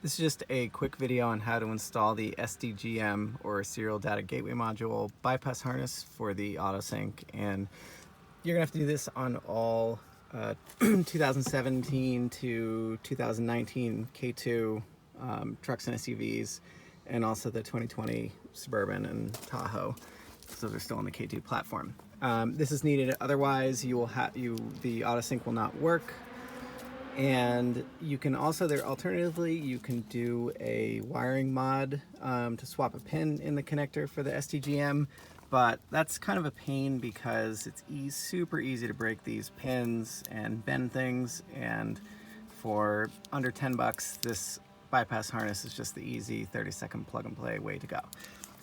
This is just a quick video on how to install the SDGM or Serial Data Gateway Module bypass harness for the AutoSync, and you're gonna have to do this on all 2017 to 2019 K2 trucks and SUVs, and also the 2020 Suburban and Tahoe, so they're still on the K2 platform. This is needed, otherwise the AutoSync will not work. And you can also, alternatively, you can do a wiring mod to swap a pin in the connector for the SDGM, but that's kind of a pain because it's super easy to break these pins and bend things, and for under 10 bucks, this bypass harness is just the easy 30-second plug and play way to go.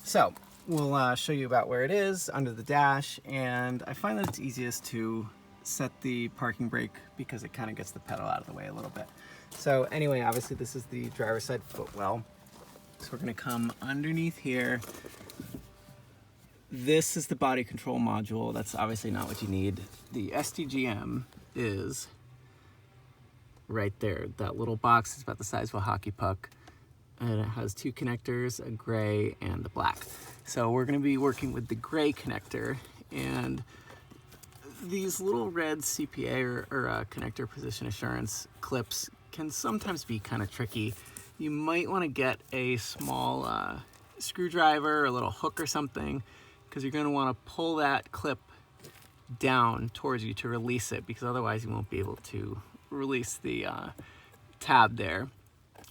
So we'll show you about where it is under the dash, and I find that it's easiest to set the parking brake because it kind of gets the pedal out of the way a little bit. So anyway, obviously this is the driver's side footwell. So we're going to come underneath here. This is the body control module. That's obviously not what you need. The SDGM is right there. That little box is about the size of a hockey puck, and it has two connectors, a gray and the black. So we're going to be working with the gray connector, and these little red CPA or connector position assurance clips can sometimes be kind of tricky. You might want to get a small screwdriver or a little hook or something, because you're going to want to pull that clip down towards you to release it, because otherwise you won't be able to release the tab there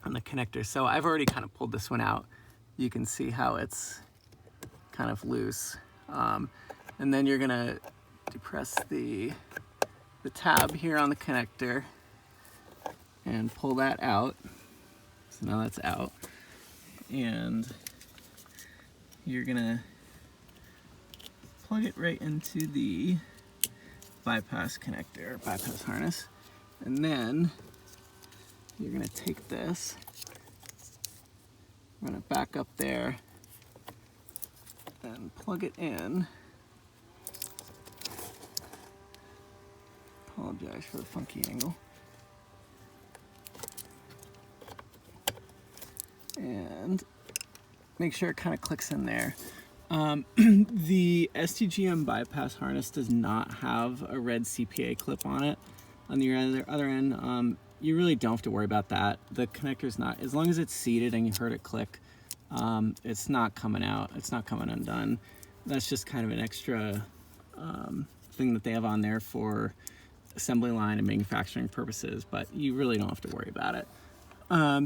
on the connector. So I've already kind of pulled this one out. You can see how it's kind of loose. And then you're going to depress the tab here on the connector and pull that out. So now that's out, and you're gonna plug it right into the bypass connector, bypass harness, and then you're gonna take this, run it back up there, and plug it in. Apologize for the funky angle. And make sure it kind of clicks in there. The SDGM bypass harness does not have a red CPA clip on it. On the other end, you really don't have to worry about that. The connector's not, as long as it's seated and you heard it click, it's not coming out, it's not coming undone. That's just kind of an extra thing that they have on there for assembly line and manufacturing purposes, but you really don't have to worry about it.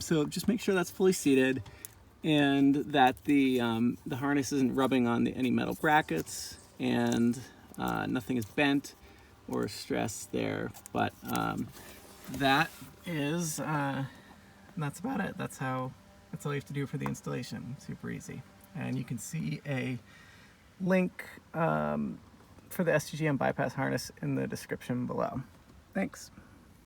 So just make sure that's fully seated, and that the harness isn't rubbing on any metal brackets, and nothing is bent or stressed there. But that's about it. That's all you have to do for the installation. Super easy. And you can see a link for the SDGM bypass harness in the description below. Thanks.